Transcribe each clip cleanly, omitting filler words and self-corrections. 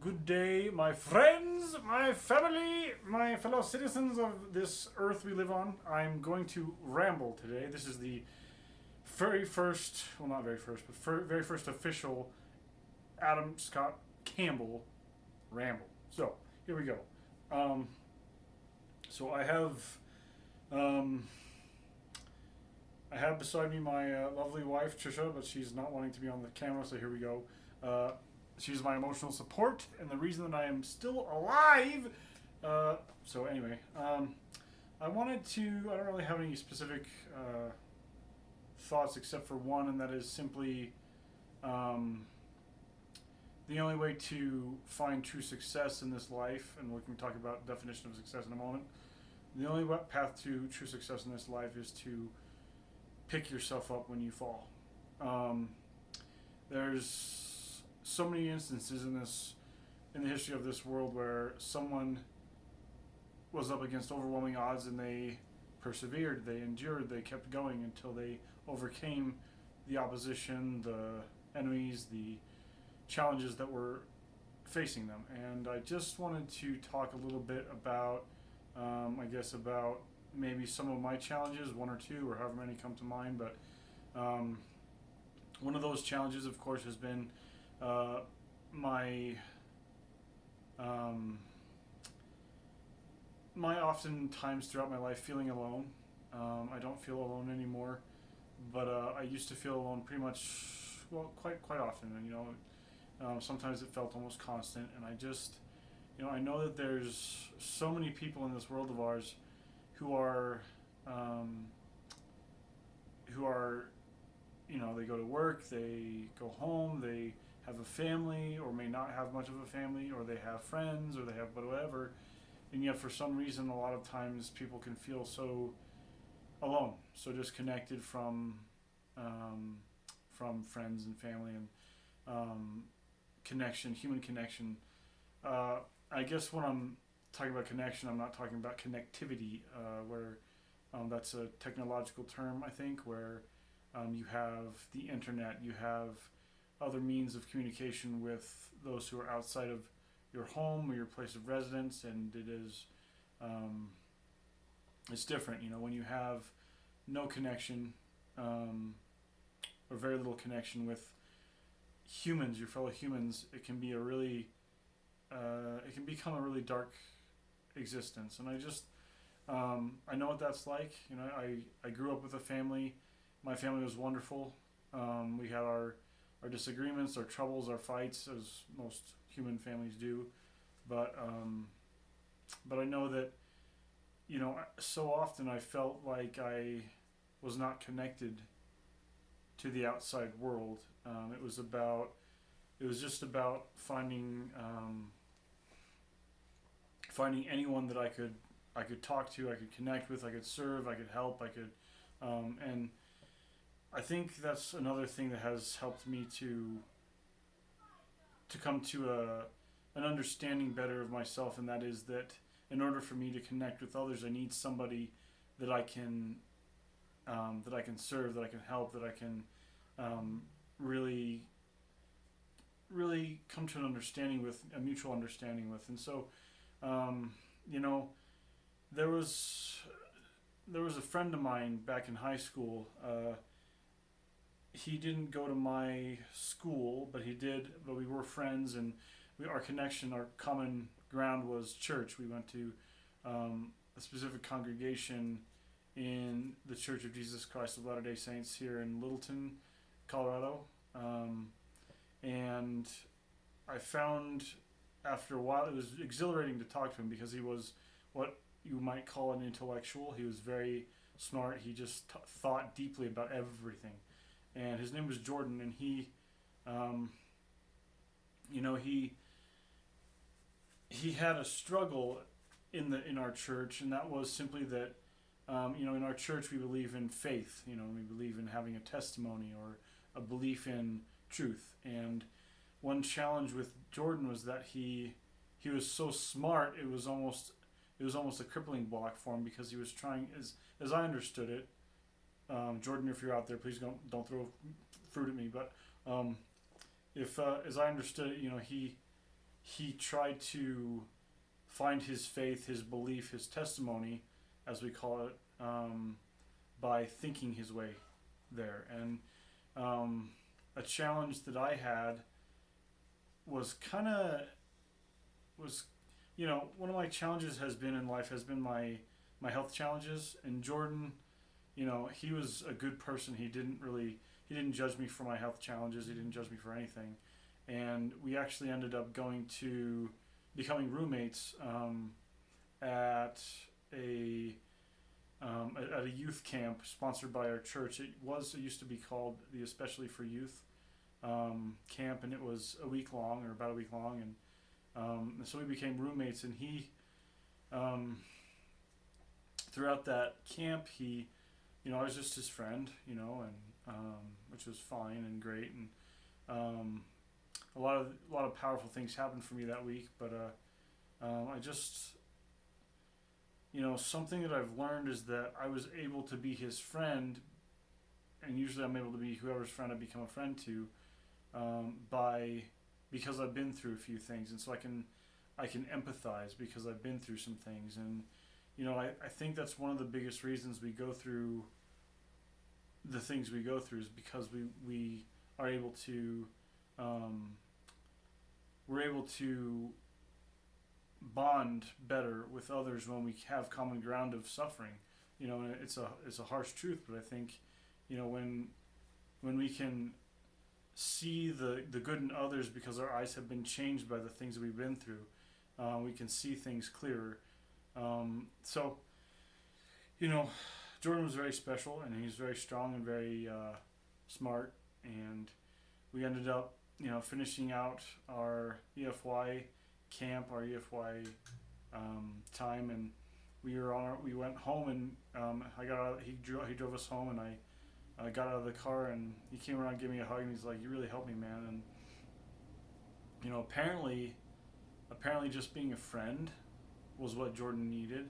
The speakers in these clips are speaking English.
Good day, my friends, my family, my fellow citizens of this earth we live on. I'm going to ramble today. This is the very first, well, not very first, but very first official Adam Scott Campbell ramble. So, here we go. So um, I have beside me my lovely wife Trisha, but she's not wanting to be on the camera. So here we go. She's my emotional support and the reason that I am still alive. So anyway, I wanted to. I don't really have any specific thoughts except for one, and that is simply the only way to find true success in this life, and we can talk about definition of success in a moment. The only path to true success in this life is to pick yourself up when you fall. There's so many instances in the history of this world where someone was up against overwhelming odds and they persevered, they endured, they kept going until they overcame the opposition, the enemies, the challenges that were facing them. And I just wanted to talk a little bit about, about maybe some of my challenges, one or two, or however many come to mind. But one of those challenges, of course, has been my oftentimes throughout my life feeling alone. I don't feel alone anymore, but I used to feel alone pretty much, well, quite often. And sometimes it felt almost constant. And I just, I know that there's so many people in this world of ours who are, they go to work, they go home, they have a family, or may not have much of a family, or they have friends, or they have whatever, and yet for some reason, a lot of times people can feel so alone, so disconnected from friends and family and human connection. I guess when I'm talking about connection, I'm not talking about connectivity, where that's a technological term, I think, where you have the internet, you have other means of communication with those who are outside of your home or your place of residence, and it's different. When you have no connection, or very little connection with humans, your fellow humans, it can become a really dark existence. And I know what that's like. I grew up with a family. My family was wonderful. We had our disagreements, our troubles, our fights, as most human families do. But I know that, so often I felt like I was not connected to the outside world. It was just about finding anyone that I could talk to, I could connect with, I could serve, I could help, and I think that's another thing that has helped me to come to an understanding better of myself, and that is that in order for me to connect with others, I need somebody that I can serve, that I can help, that I can really come to an understanding with, a mutual understanding with. And so, there was a friend of mine back in high school. He didn't go to my school, but we were friends, and our connection, our common ground was church. We went to a specific congregation in the Church of Jesus Christ of Latter-day Saints here in Littleton, Colorado. And I found after a while, it was exhilarating to talk to him because he was what you might call an intellectual. He was very smart. He just thought deeply about everything. And his name was Jordan, and he had a struggle in our church, and that was simply that in our church we believe in faith. We believe in having a testimony or a belief in truth. And one challenge with Jordan was that he was so smart, it was almost a crippling block for him, because he was trying, as I understood it. Jordan, if you're out there, please don't throw fruit at me. But if as I understood it, he tried to find his faith, his belief, his testimony, as we call it, by thinking his way there. And a challenge that I had was kind of was one of my challenges has been in life has been my health challenges. And Jordan, he was a good person. He didn't judge me for my health challenges. He didn't judge me for anything. And we actually ended up becoming roommates at a at a youth camp sponsored by our church. It used to be called the Especially for Youth camp, and it was a week long, or about a week long. And so we became roommates. And he throughout that camp, I was just his friend, and which was fine and great. And a lot of powerful things happened for me that week. But I just, something that I've learned is that I was able to be his friend, and usually I'm able to be whoever's friend I become a friend to, because I've been through a few things. And so I can empathize because I've been through some things. And I think that's one of the biggest reasons we go through the things we go through, is because we are able to we're able to bond better with others when we have common ground of suffering. And it's a harsh truth, but I think when we can see the good in others because our eyes have been changed by the things that we've been through, we can see things clearer. So Jordan was very special, and he's very strong and very smart. And we ended up finishing out our EFY camp, our EFY time, and we went home. And he drove us home, and I got out of the car, and he came around and gave me a hug, and he's like, "You really helped me, man." And apparently just being a friend was what Jordan needed.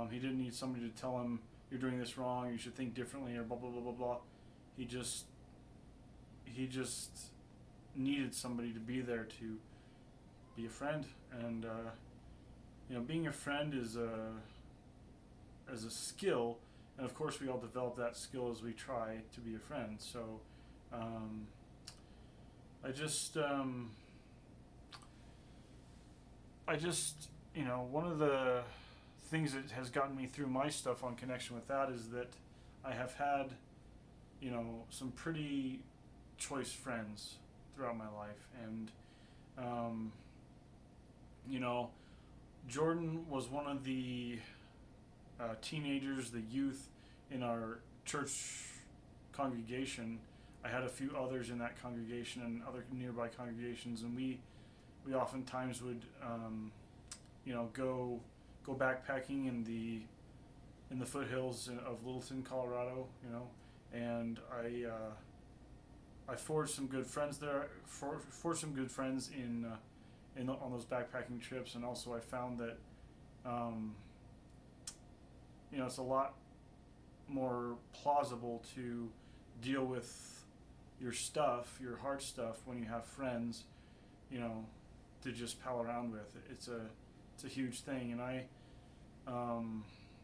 He didn't need somebody to tell him, "You're doing this wrong, you should think differently," or blah blah blah blah blah. He just needed somebody to be there to be a friend. And being a friend is a skill, and of course we all develop that skill as we try to be a friend. So I just one of the things that has gotten me through my stuff on connection with that is that I have had some pretty choice friends throughout my life. And Jordan was one of the teenagers, the youth in our church congregation. I had a few others in that congregation and other nearby congregations, and we oftentimes would go backpacking in the foothills of Littleton, Colorado. And I forged some good friends there. Forged some good friends on those backpacking trips. And also I found that it's a lot more plausible to deal with your stuff, your hard stuff, when you have friends, to just pal around with. It's a huge thing. And I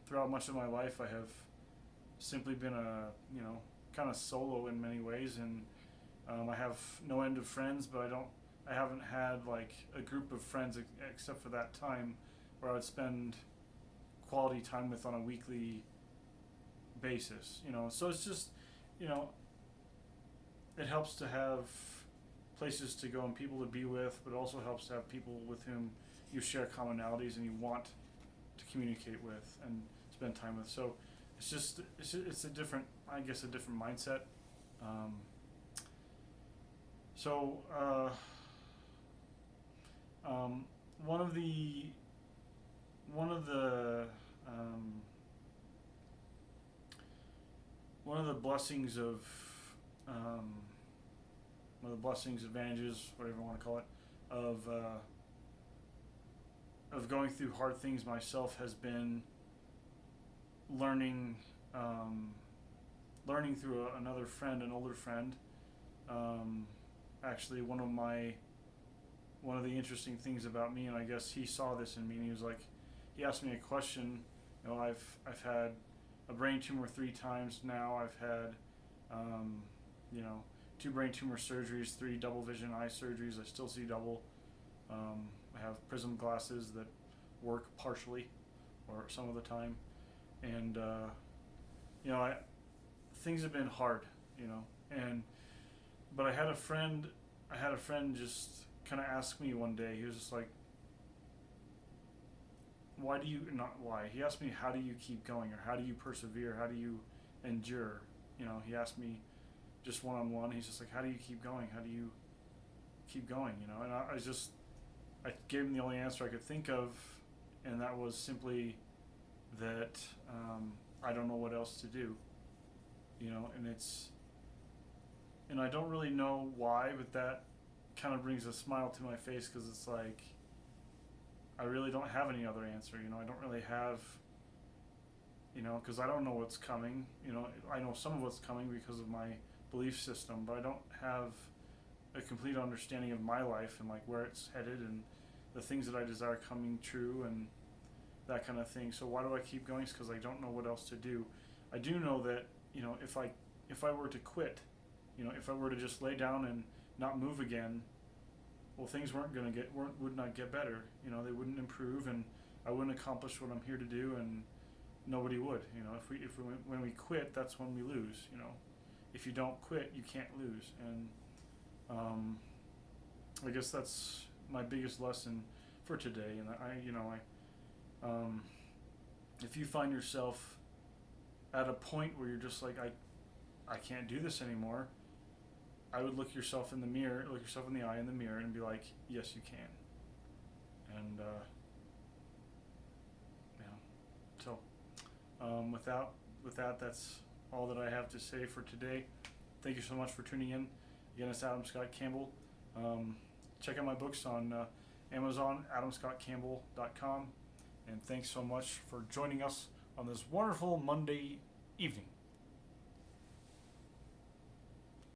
throughout much of my life I have simply been kind of solo in many ways. And I have no end of friends, but I haven't had like a group of friends except for that time where I would spend quality time with on a weekly basis. So it's just it helps to have places to go and people to be with, but also helps to have people with whom you share commonalities and you want to communicate with and spend time with. So it's a different mindset. One of the blessings advantages, whatever you want to call it, of going through hard things myself has been learning through another friend, an older friend. Actually, one of my one of the interesting things about me, and I guess he saw this in me, and he was like, he asked me a question. You know, I've had a brain tumor 3 times now. I've had, you know, 2 brain tumor surgeries, 3 double vision eye surgeries. I still see double. I have prism glasses that work partially, or some of the time, and you know, things have been hard, you know, and but I had a friend just kind of ask me one day. He was just like, why do you not why? He asked me, how do you keep going, or how do you persevere? How do you endure? You know, he asked me just one on one. He's just like, how do you keep going? How do you keep going? You know, and I gave him the only answer I could think of, and that was simply that I don't know what else to do. You know, and I don't really know why, but that kind of brings a smile to my face, because it's like, I really don't have any other answer. You know, I don't really have, you know, because I don't know what's coming. You know, I know some of what's coming because of my belief system, but I don't have a complete understanding of my life and like where it's headed and the things that I desire coming true and that kind of thing. So why do I keep going? It's because I don't know what else to do. I do know that, you know, if I were to quit, you know, if I were to just lay down and not move again, well, things would not get better. You know, they wouldn't improve, and I wouldn't accomplish what I'm here to do, and nobody would. You know, when we quit, that's when we lose. You know, if you don't quit, you can't lose, and I guess that's my biggest lesson for today. And if you find yourself at a point where you're just like, I can't do this anymore, I would look yourself in the eye in the mirror and be like, yes, you can. And yeah. So with that, that's all that I have to say for today. Thank you so much for tuning in. Again, it's Adam Scott Campbell. Check out my books on Amazon, adamscottcampbell.com. And thanks so much for joining us on this wonderful Monday evening.